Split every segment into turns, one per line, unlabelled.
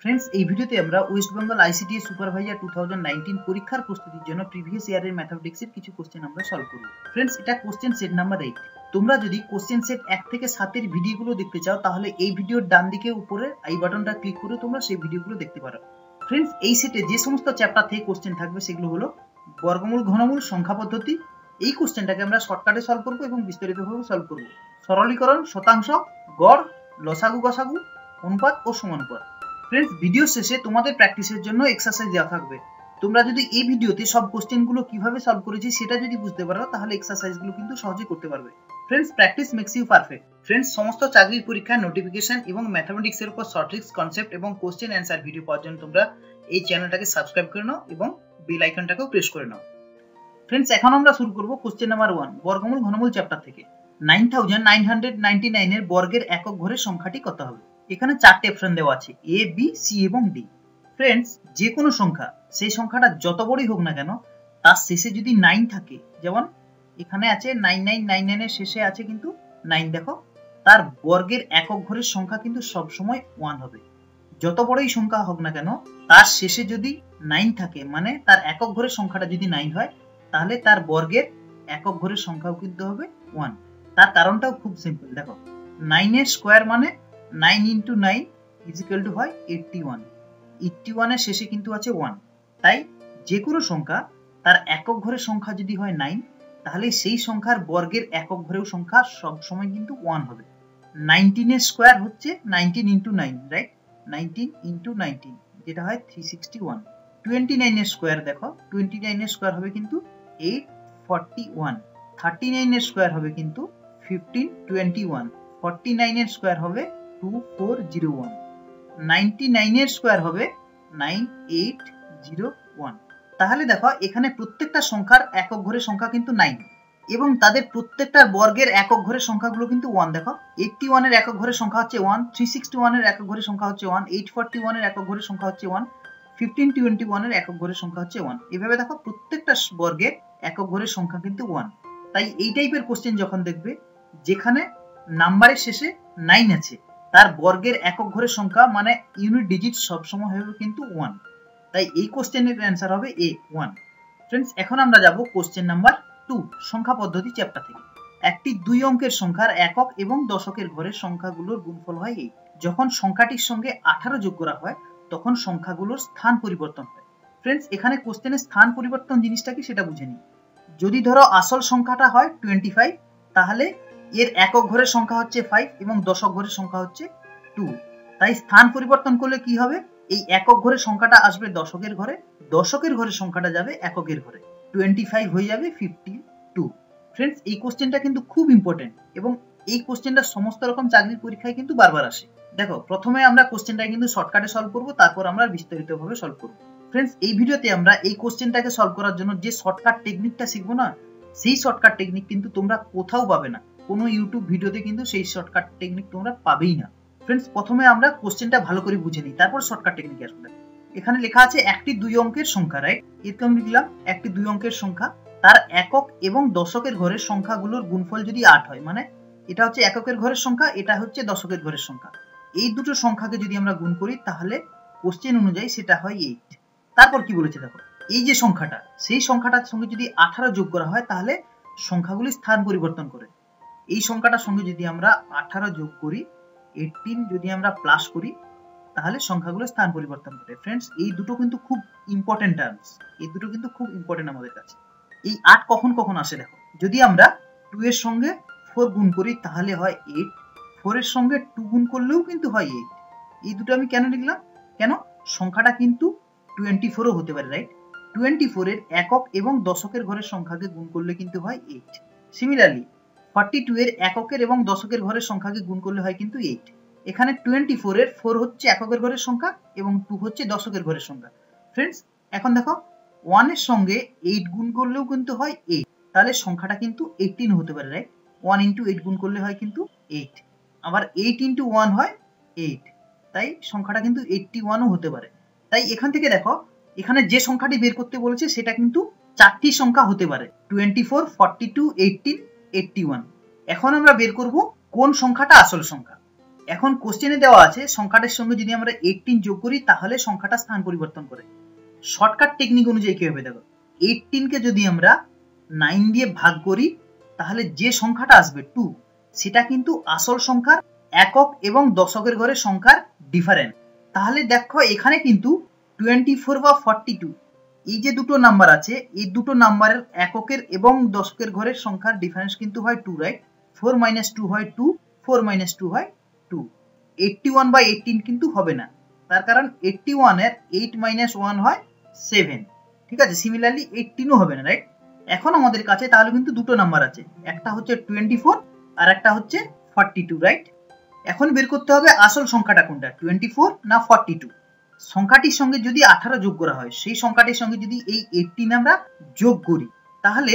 Friends, এই ভিডিওতে আমরা ওয়েস্ট বেঙ্গল আইসিটি সুপারভাইজার 2019 পরীক্ষার প্রস্তুতির জন্য প্রিভিয়াস ইয়ারের ম্যাথমেটিক্সের কিছু কোশ্চেন আমরা সলভ করব। ফ্রেন্ডস, এটা কোশ্চেন সেট নাম্বার 8। তোমরা যদি কোশ্চেন সেট 1 থেকে 7 এর ভিডিওগুলো দেখতে চাও তাহলে এই ভিডিওর ডান দিকে উপরে আই বাটনটা ক্লিক করে তোমরা সেই ভিডিওগুলো দেখতে পারো। ফ্রেন্ডস, এই সেটে যে সমস্ত চ্যাপ্টার থেকে কোশ্চেন থাকবে সেগুলো হলো বর্গমূল, ঘনমূল, সংখ্যা পদ্ধতি। এই কোশ্চেনটাকে আমরা শর্টকাটে সলভ করব এবং বিস্তারিতভাবে সলভ করব। সরলীকরণ, শতাংশ, গড়, লসাগু, গসাগু, অনুপাত ও সমানুপাত। ফ্রেন্ডস, ভিডিও শেষে তোমাদের প্র্যাকটিসের জন্য এক্সারসাইজ দেওয়া থাকবে। তোমরা যদি এই ভিডিওতে সব কোশ্চেনগুলো কিভাবে সলভ করেছি সেটা যদি বুঝতে পারো তাহলে এক্সারসাইজগুলো কিন্তু সহজেই করতে পারবে। Friends, practice makes you perfect. Friends, সমস্ত চাকরির পরীক্ষার নোটিফিকেশন এবং ম্যাথমেটিক্সের উপর শর্ট ট্রিক্স, কনসেপ্ট এবং কোশ্চেন অ্যান্সার ভিডিও পাওয়ার জন্য তোমরা এই চ্যানেলটাকে সাবস্ক্রাইব করে নাও এবং বেল আইকনটাকেও প্রেস করে নাও। ফ্রেন্ডস, এখন আমরা শুরু করব কোশ্চেন নাম্বার 1 বর্গমূল ঘনমূল চ্যাপ্টার থেকে। 9999 এর বর্গের একক ঘরের সংখ্যাটি কত হবে? এখানে চারটি অপশন দেওয়া আছে, এ, বি, সি এবং ডি। ফ্রেন্ডস, যে কোনো সংখ্যা, সেই সংখ্যাটা যত বড়ই হোক না কেন, তার শেষে যদি 9 থাকে, যেমন এখানে আছে 9999 এর শেষে আছে কিন্তু 9, দেখো তার বর্গের একক ঘরের সংখ্যা কিন্তু সব সময় 1 হবে। যত বড়ই সংখ্যা হোক না কেন, তার শেষে যদি 9 থাকে, মানে তার একক ঘরের সংখ্যাটা যদি 9 হয়, তাহলে তার বর্গের একক ঘরের সংখ্যাও কিন্তু হবে 1। তার কারণটাও খুব সিম্পল, দেখো 9 এর স্কোয়ার মানে 9 ইন্টু 9 ইজ ইকুয়াল টু হয় 81। 81 এর শেষে কিন্তু আছে 1। তাই যে কোনো সংখ্যা তার একক ঘরের সংখ্যা যদি হয় 9, তাহলে সেই সংখ্যার বর্গের একক ঘরের সংখ্যা সব সময় কিন্তু 1 হবে। 19 এর স্কোয়ার হচ্ছে 19 ইন্টু 9, রাইট? 19 ইন্টু 19 যেটা হয় 361। 29 এর স্কোয়ার, দেখো 29 এর স্কোয়ার হবে কিন্তু 841। 39 এর স্কোয়ার হবে কিন্তু 1521। 49 এর স্কোয়ার হবে 2401। 99 এর স্কোয়ার হবে 9801। তাহলে দেখো এখানে প্রত্যেকটা সংখ্যার একক ঘরের সংখ্যা কিন্তু 9 এবং তাদের প্রত্যেকটার বর্গের একক ঘরের সংখ্যাগুলো কিন্তু 1। দেখো 81 এর একক ঘরের সংখ্যা হচ্ছে 1, 361 এর একক ঘরের সংখ্যা হচ্ছে 1, 841 এর একক ঘরের সংখ্যা হচ্ছে 1, 1521 এর একক ঘরের সংখ্যা হচ্ছে 1। এভাবে দেখো প্রত্যেকটা বর্গের একক ঘরের সংখ্যা কিন্তু 1। তাই এই টাইপের কোশ্চেন যখন দেখবে যেখানে নাম্বারের শেষে 9 আছে, তার বর্গের একক ঘরের সংখ্যা মানে ইউনিট ডিজিট সবসময় হবে কিন্তু 1। তাই এই কোশ্চেনের অ্যান্সার হবে এ, 1। ফ্রেন্ডস, এখন আমরা যাব কোশ্চেন নাম্বার 2 সংখ্যা পদ্ধতি চ্যাপ্টার থেকে। একটি 2 অঙ্কের সংখ্যার একক এবং দশকের ঘরের সংখ্যাগুলোর গুণফল হয় 8। যখন সংখ্যাটির সঙ্গে 18 যোগ করা হয় তখন সংখ্যাগুলোর স্থান পরিবর্তন হয়। ফ্রেন্ডস, এখানে কোশ্চেনের স্থান পরিবর্তন জিনিসটা কি সেটা বুঝে নিই। যদি ধরো আসল সংখ্যাটা হয় 25, তাহলে এর একক ঘরের সংখ্যা হচ্ছে 5 এবং দশক ঘরের সংখ্যা হচ্ছে 2। তাই স্থান পরিবর্তন করলে কি হবে, এই একক ঘরের সংখ্যাটা আসবে দশকের ঘরে, দশকের ঘরের সংখ্যাটা যাবে এককের ঘরে, 25 হয়ে যাবে 52। ফ্রেন্ডস, এই কোশ্চেনটা কিন্তু খুব ইম্পর্টেন্ট এবং এই কোশ্চেনটা সমস্ত রকম চাকরির পরীক্ষায় কিন্তু বারবার আসে। দেখো প্রথমে আমরা কোশ্চেনটা কিন্তু শর্টকাটে সলভ করব, তারপর আমরা বিস্তারিতভাবে সলভ করব। ফ্রেন্ডস, এই ভিডিওতে আমরা এই কোশ্চেনটাকে সলভ করার জন্য যে শর্টকাট টেকনিকটা শিখবো না, সেই শর্টকাট টেকনিক কিন্তু তোমরা কোথাও পাবে না। কোনো ইউটিউব ভিডিওতে কিন্তু সেই শর্টকাট টেকনিক তোমরা পাবেই না। ফ্রেন্ডস, প্রথমে আমরা কোশ্চেনটা ভালো করে বুঝে নিই, তারপর শর্টকাট টেকনিক আসবে। এখানে লেখা আছে একটি 2 অঙ্কের সংখ্যা, রাইট? এরকম লিখলাম একটি 2 অঙ্কের সংখ্যা, তার একক এবং দশকের ঘরের সংখ্যাগুলোর গুণফল যদি 8 হয়, মানে এটা হচ্ছে এককের ঘরের সংখ্যা, এটা হচ্ছে দশকের ঘরের সংখ্যা। এই দুটো সংখ্যাকে যদি আমরা গুণ করি তাহলে কোশ্চেন অনুযায়ী সেটা হয় 8। তারপর কি বলেছে দেখো, এই যে সংখ্যাটা, সেই সংখ্যাটার সঙ্গে যদি 18 যোগ করা হয় তাহলে সংখ্যাগুলি স্থান পরিবর্তন করে। এই সংখ্যাটার সঙ্গে যদি আমরা 18 যোগ করি, 18 যদি আমরা প্লাস করি, তাহলে সংখ্যাগুলো স্থান পরিবর্তন করে। ফ্রেন্ডস, এই দুটো কিন্তু খুব ইম্পর্টেন্ট টার্মস, এই দুটো কিন্তু খুব ইম্পর্টেন্ট আমাদের কাছে। এই 8 কখন কখন আসে দেখো, যদি আমরা 2 এর সঙ্গে 4 গুণ করি তাহলে হয় 8, 4 এর সঙ্গে 2 গুণ করলেও কিন্তু হয় 8। এই দুটো আমি কেন লিখলাম, কেন সংখ্যাটা কিন্তু 24ও হতে পারে, রাইট? 24 এর একক এবং দশকের ঘরের সংখ্যাকে গুণ করলে কিন্তু হয় 8। সিমিলারলি 42 এর এককের এবং দশকের ঘরের সংখ্যাকে গুণ করলে হয় কিন্তু 8। এখানে 24 এর 4 হচ্ছে এককের ঘরের সংখ্যা এবং 2 হচ্ছে দশকের ঘরের সংখ্যা। ফ্রেন্ডস, এখন দেখো 1 এর সঙ্গে 8 গুণ করলেও কিন্তু হয় 8, তাহলে সংখ্যাটা কিন্তু 18 হতে পারে, রাইট? 1 ইন্টু 8 গুণ করলে হয় কিন্তু 8, আবার 8 ইন্টু 1 হয় 8, তাই সংখ্যাটা কিন্তু 81ও হতে পারে। তাই এখান থেকে দেখো এখানে যে সংখ্যাটি বের করতে বলেছে সেটা কিন্তু চারটি সংখ্যা হতে পারে, 24, 42, 18, 81। এখন আমরা বের করব কোন সংখ্যাটা আসল সংখ্যা। এখন কোশ্চেনে দেওয়া আছে সংখ্যাটার সঙ্গে যদি আমরা 18 যোগ করি তাহলে সংখ্যাটা স্থান পরিবর্তন করে। শর্টকাট টেকনিক অনুযায়ী কি হবে দেখো, 18 কে যদি আমরা 9 দিয়ে ভাগ করি তাহলে যে সংখ্যাটা আসবে 2, সেটা কিন্তু আসল সংখ্যার একক এবং দশকের ঘরের সংখ্যার ডিফারেন্স। তাহলে দেখো এখানে কিন্তু 24 বা 42 এই যে দুটো নাম্বার আছে, এই দুটো নাম্বারের এককের এবং দশকের ঘরের সংখ্যার ডিফারেন্স কিন্তু হয় 2, রাইট? 4 - 2 হয় 2, 4 - 2 হয় 2। 81 বা 18 কিন্তু হবে না, তার কারণ 81 এর 8 - 1 হয় 7, ঠিক আছে? সিমিলারলি 18ও হবে না, রাইট? এখন আমাদের কাছে তাহলে কিন্তু দুটো নাম্বার আছে, একটা হচ্ছে 24 আর একটা হচ্ছে 42, রাইট? এখন বের করতে হবে আসল সংখ্যাটা কোনটা, 24 না 42। সংখ্যাটির সঙ্গে যদি 18 যোগ করা হয়, সেই সংখ্যাটির সঙ্গে যদি এই 18 আমরা যোগ করি, তাহলে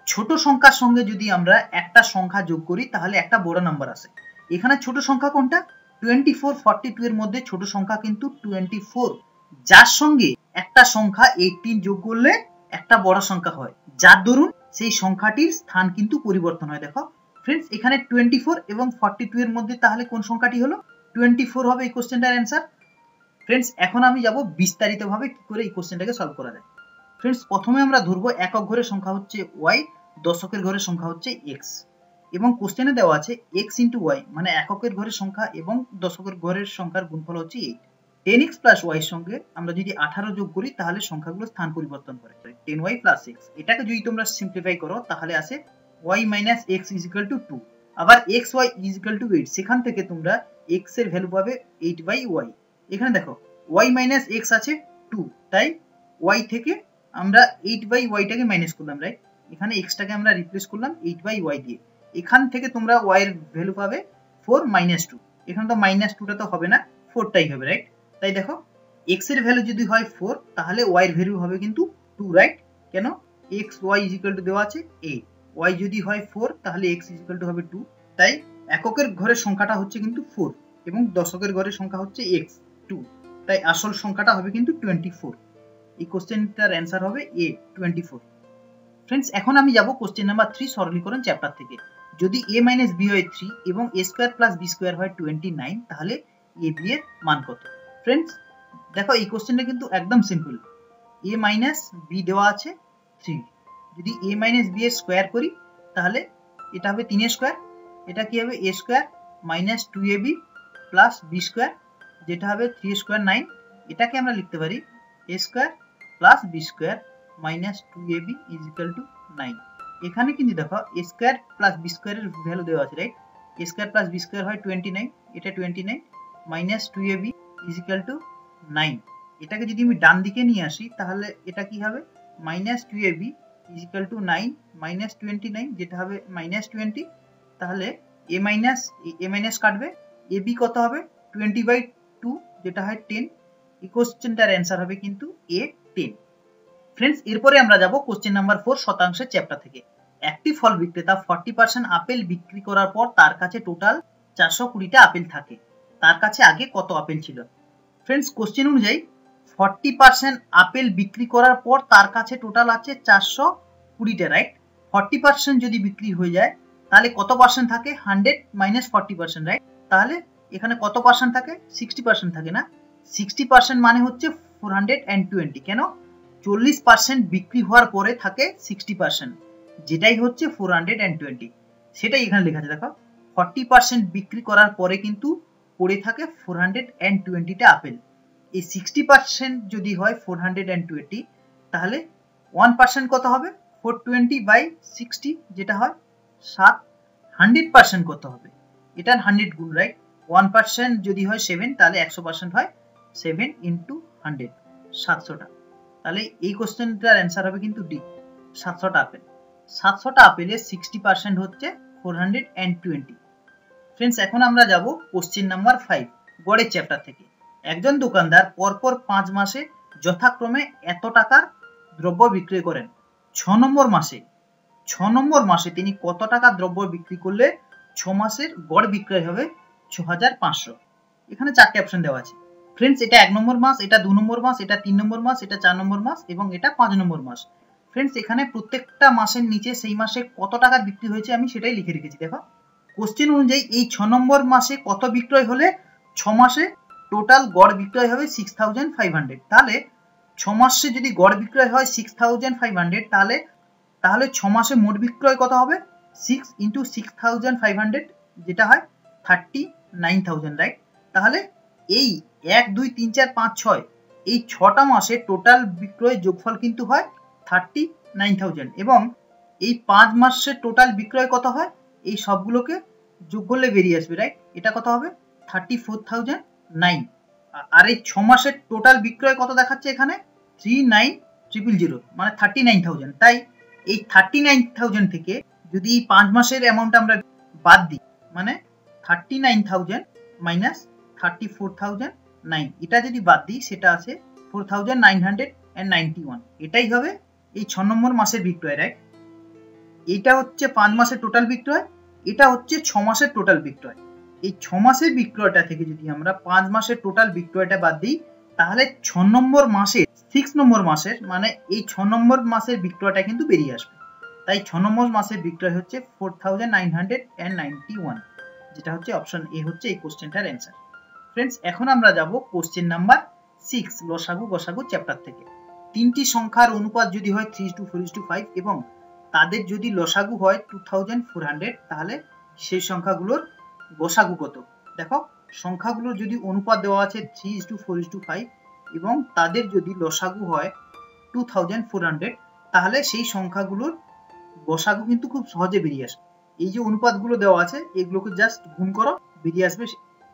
ছোট সংখ্যার সঙ্গে যদি আমরা একটা সংখ্যা যোগ করি তাহলে একটা বড় নাম্বার আসে। এখানে ছোট সংখ্যা কোনটা, 24 42 এর মধ্যে ছোট সংখ্যা কিন্তু 24, যার সঙ্গে একটা সংখ্যা 18 যোগ করলে একটা বড় সংখ্যা হয়, যার দরুন সেই সংখ্যাটির স্থান কিন্তু পরিবর্তন হয়। দেখো ফ্রেন্ডস, এখানে 24 এবং 42 এর মধ্যে তাহলে কোন সংখ্যাটি হলো, 24 হবে এই কোশ্চেনটার অ্যান্সার। ফ্রেন্ডস, এখন আমি যাব বিস্তারিতভাবে কি করে এই কোশ্চেনটাকে সলভ করা যায়। ফ্রেন্ডস, প্রথমে আমরা ধরবো একক ঘরের সংখ্যা হচ্ছে y, দশকের ঘরের সংখ্যা হচ্ছে x, এবং কোশ্চেনে দেওয়া আছে x * y মানে এককের ঘরের সংখ্যা এবং দশকের ঘরের সংখ্যার গুণফল হচ্ছে 8। 10x + y এর সঙ্গে আমরা যদি 18 যোগ করি তাহলে সংখ্যাগুলো স্থান পরিবর্তন করে 10y + x। এটাকে যদি তোমরা সিম্পলিফাই করো তাহলে আসে y - x = 2, আবার xy = 8, সেখান থেকে তোমরা x এর ভ্যালু পাবে 8/y। এখানে দেখো y - x আছে 2, তাই y থেকে আমরা 8/y টাকে মাইনাস করলাম, রাইট? এখানে x টাকে আমরা রিপ্লেস করলাম 8/y দিয়ে। এখান থেকে তোমরা y এর ভ্যালু পাবে 4 - 2। এখানে তো -2টা তো হবে না, 4 টাই হবে, রাইট? তাই দেখো x এর ভ্যালু যদি হয় 4 তাহলে y এর ভ্যালু হবে কিন্তু 2, রাইট? কেন, x y = দেওয়া আছে 8, y যদি হয় 4 তাহলে x = হবে 2, তাই এককের ঘরের সংখ্যাটা হচ্ছে কিন্তু 4 এবং দশকের ঘরের সংখ্যা হচ্ছে x 2, তাই আসল সংখ্যাটা হবে কিন্তু 24। এই কোশ্চেনটার অ্যান্সার হবে A 24। ফ্রেন্ডস, এখন আমি যাব কোশ্চেন নাম্বার 3 সরলীকরণ চ্যাপ্টার থেকে। যদি a - b হয় 3 এবং a² + b² হয় 29 তাহলে a b এর মান কত? ফ্রেন্ডস, দেখো এই কোশ্চেনটা কিন্তু একদম সিম্পল। a - b দেওয়া আছে 3, যদি a - b এর স্কয়ার করি তাহলে এটা হবে 3 এর স্কয়ার, এটা কি হবে a² - 2ab + b², যেটা হবে 3 স্কয়ার 9। এটাকে আমরা লিখতে পারি a² + b² - 2ab = 9। এখানে কিন্তু দেখো a² + b² এর ভ্যালু দেওয়া আছে, রাইট? a² + b² হয় 29, এটা 29 - 2ab = 9। এটাকে যদি আমি ডান দিকে নিয়ে আসি তাহলে এটা কি হবে, -2ab = 9 - 29, যেটা হবে -20। তাহলে a কাটবে, ab কত হবে 20/2, যেটা হয় 10। এই কোশ্চেনটার অ্যান্সার হবে কিন্তু a 10। ফ্রেন্ডস, এরপরে আমরা যাব কোশ্চেন নাম্বার 4 শতাংশের চ্যাপ্টার থেকে। একটি ফল বিক্রেতা 40% আপেল বিক্রি করার পর তার কাছে টোটাল 420টা আপেল থাকে, তার কাছে আগে কত আপেল ছিল? ফ্রেন্ডস, কোশ্চেন অনুযায়ী 40% আপেল বিক্রি করার পর তার কাছে টোটাল আছে 420টা, রাইট? 40% যদি বিক্রি হয়ে যায় তাহলে কত পার্সেন্ট থাকে, 100 - 40%, রাইট? তাহলে এখানে কত পার্সেন্ট থাকে, 60% থাকে না? 60% মানে হচ্ছে 420। কেন, 40% বিক্রি হওয়ার পরে থাকে 60%, যেটাই হচ্ছে 420, সেটাই এখানে লেখা আছে। দেখো 40% বিক্রি করার পরে কিন্তু পড়ে থাকে 420টা আপেল। এই 60% যদি হয় 420, তাহলে 1% কত হবে, 420/60, যেটা হয় 7। 100% কত হবে, এটার 100 গুণ, রাইট? 1% যদি হয় 7 তাহলে 100% হয় 7 × 100, 700টা। তাহলে এই কোশ্চেনটার অ্যান্সার হবে কিন্তু ডি, 700টা আপেল। 700টা আপেলের 60% হচ্ছে 420। ফ্রেন্ডস, এখন আমরা যাব কোশ্চেন নাম্বার 5 গড়ের চ্যাপ্টার থেকে। একজন দোকানদার পরপর 5 মাসে যথাক্রমে এত টাকার দ্রব্য বিক্রি করেন। 6 নম্বর মাসে তিনি কত টাকার দ্রব্য বিক্রি করলে 6 মাসের গড় বিক্রয় হবে 6500? এখানে 4টে অপশন দেওয়া আছে। ফ্রেন্ডস, এটা 1 নম্বর মাস, এটা 2 নম্বর মাস, এটা 3 নম্বর মাস, এটা 4 নম্বর মাস এবং এটা 5 নম্বর মাস। ফ্রেন্ডস, এখানে প্রত্যেকটা মাসের নিচে সেই মাসে কত টাকা বিক্রি হয়েছে আমি সেটাই লিখে রেখেছি। দেখো কোশ্চেন অনুযায়ী এই 6 নম্বর মাসে কত বিক্রয় হলে 6 মাসে টোটাল গড় বিক্রয় হবে 6500। তাহলে 6 মাসে যদি গড় বিক্রয় হয় 6500, তাহলে 6 মাসে মোট বিক্রয় কত হবে? 6 × 6500, যেটা হয় 39000, রাইট? তাহলে এই 1 2 3 4 5 6 এই 6টা মাসে টোটাল বিক্রয় যোগফল কিন্তু হয় 39000, এবং এই 5 মাসের টোটাল বিক্রয় কত হয়? এই সবগুলোকে যোগ করলে বেরিয়ে আসবে, রাইট? এটা কত হবে? 34009। আর এই 6 মাসের টোটাল বিক্রয় কত দেখাচ্ছে এখানে? 39000, মানে 39000। তাই এই 39000 থেকে যদি এই 5 মাসের অ্যামাউন্ট আমরা বাদ দিই, মানে 39000 মাইনাস 34009, এটা যদি বাদ দিই সেটা আছে 4991। এটাই হবে এই 6 নম্বর মাসের বিক্রয়, রাইট? এটা হচ্ছে 5 মাসের টোটাল বিক্রয়, এটা হচ্ছে 6 মাসের টোটাল বিক্রয়। এই 6 মাসের বিক্রয়টা থেকে যদি আমরা 5 মাসের টোটাল বিক্রয়টা বাদ দিই, তাহলে 6 নম্বর মাসের 6 নম্বর মাসের, মানে এই 6 নম্বর মাসের বিক্রয়টা কিন্তু বেরিয়ে আসবে। তাই 6 নম্বর মাসের বিক্রয় হচ্ছে 4991, যেটা হচ্ছে অপশন এ হচ্ছে এই কোশ্চেনটার অ্যান্সার। ফ্রেন্ডস, এখন আমরা যাব কোশ্চেন নাম্বার 6 লসাগু গসাগু চ্যাপ্টার থেকে। তিনটি সংখ্যার অনুপাত যদি হয় 3:4:5 এবং তাদের যদি লসাগু হয় 2400, তাহলে সেই সংখ্যাগুলোর গসাগু কত? দেখো, সংখ্যাগুলোর যদি অনুপাত দেওয়া আছে 3:4:5 এবং তাদের যদি লসাগু হয় 2400, তাহলে সেই সংখ্যাগুলোর গসাগু কিন্তু খুব সহজে বেরিয়ে আসবে। এই যে অনুপাতগুলো দেওয়া আছে এগুলোকে জাস্ট গুণ করো, বেরিয়ে আসবে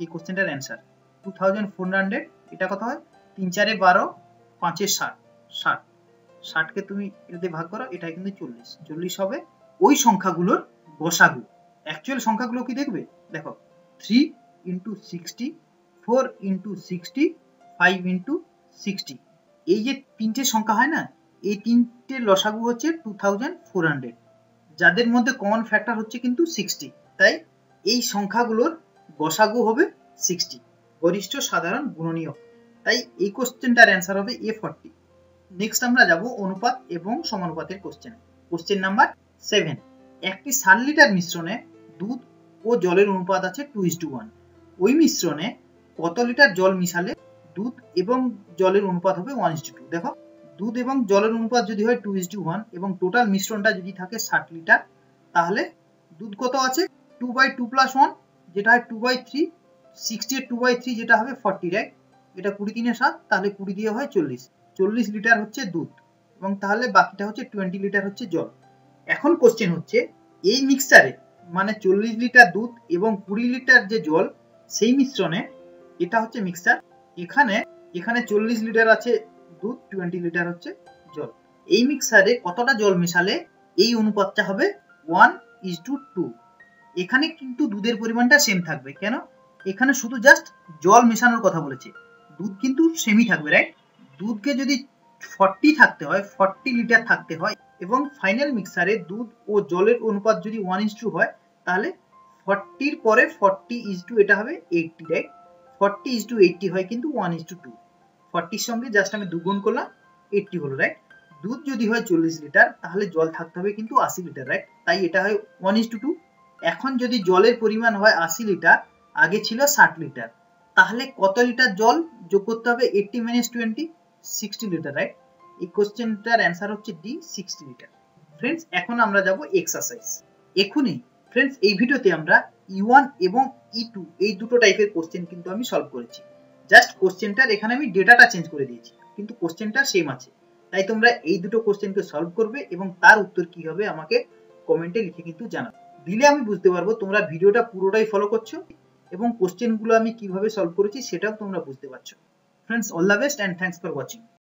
এই কোশ্চেনটার অ্যান্সার। 2400, এটা কত হয়? 3 4 12, 5 60, 60কে তুমি এটাতে ভাগ করো, এটা কিন্তু 40 হবে ওই সংখ্যাগুলোর গসাগু। অ্যাকচুয়াল সংখ্যাগুলো কি দেখবে? দেখো, 3 × 60, 4 × 60, 5 × 60, এই যে তিনটে সংখ্যা হয় না, এই তিনটে লসাগু হচ্ছে 2400, যাদের মধ্যে কমন ফ্যাক্টর হচ্ছে কিন্তু 60। তাই এই সংখ্যাগুলোর গসাগু হবে 60, গরিষ্ঠ সাধারণ গুণনীয়ক। তাই এই কোশ্চেনটার অ্যান্সার হবে A40। নেক্সট আমরা যাব অনুপাত এবং সমানুপাতের কোশ্চেন। Question number 7। একটি 7 লিটার মিশ্রণে দুধ ও জলের অনুপাত আছে 2:1। ওই মিশ্রণে কত লিটার জল মিশালে দুধ এবং জলের অনুপাত হবে 1:2? দেখো, দুধ এবং জলের অনুপাত যদি হয় 2:1 এবং টোটাল মিশ্রণটা যদি থাকে 60 লিটার, তাহলে দুধ কত আছে? 2/2 + 1, যেটা হয় 2/3, 60 এর 2/3 যেটা হবে 40, রাইট? এটা 20 × 7, তাহলে 20 দিয়ে হয় 40 লিটার হচ্ছে দুধ, এবং তাহলে বাকিটা হচ্ছে 20 লিটার হচ্ছে জল। এখন কোশ্চেন হচ্ছে এই মিক্সচারে, মানে 40 লিটার দুধ এবং 20 লিটার যে জল, সেই মিশ্রণে, এটা হচ্ছে মিক্সচার, এখানে 40 লিটার আছে দুধ, 20 লিটার হচ্ছে জল। এই মিক্সচারে কতটা জল মেশালে এই অনুপাতটা হবে 1:2? এখানে কিন্তু দুধের পরিমাণটা সেম থাকবে। কেন? এখানে শুধু জাস্ট জল মেশানোর কথা বলেছে, দুধ কিন্তু সেমই থাকবে, রাইট? দুধকে যদি 40 থাকতে হয়, 40 লিটার থাকতে হয়, এবং ফাইনাল মিক্সারে দুধ ও জলের অনুপাত যদি 1:2 হয়, তাহলে 40 পরে 40:2, এটা হবে 80, রাইট? 40:80 হয় কিন্তু 1:2। 40 সঙ্গে জাস্ট আমি দুগুণ করলাম, 80 হলো, রাইট? দুধ যদি হয় 40 লিটার, তাহলে জল থাকতে হবে কিন্তু 80 লিটার, রাইট? তাই এটা হয় 1:2। এখন যদি জলের পরিমাণ হয় 80 লিটার, আগে ছিল 60 লিটার, তাহলে কত লিটার জল যোগ করতে হবে? 80 - 20, 60 লিটার, রাইট? এই কোশ্চেনটার অ্যান্সার হচ্ছে ডি, 60 লিটার। ফ্রেন্ডস, এখন আমরা যাব এক্সারসাইজ। এখনই ফ্রেন্ডস এই ভিডিওতে আমরা E1 এবং E2 এই দুটো টাইপের কোশ্চেন কিন্তু আমি সলভ করেছি। জাস্ট কোশ্চেনটার এখানে আমি ডেটাটা চেঞ্জ করে দিয়েছি, কিন্তু কোশ্চেনটা সেম আছে। তাই তোমরা এই দুটো কোশ্চেনকে সলভ করবে এবং তার উত্তর কি হবে আমাকে কমেন্টে লিখে কিন্তু জানাবে। দিলে আমি বুঝতে পারবো তোমরা ভিডিওটা পুরোটাই ফলো করছো এবং কোশ্চেনগুলো আমি কিভাবে সলভ করেছি সেটাও তোমরা বুঝতে পারছো। Friends, all the best and thanks for watching.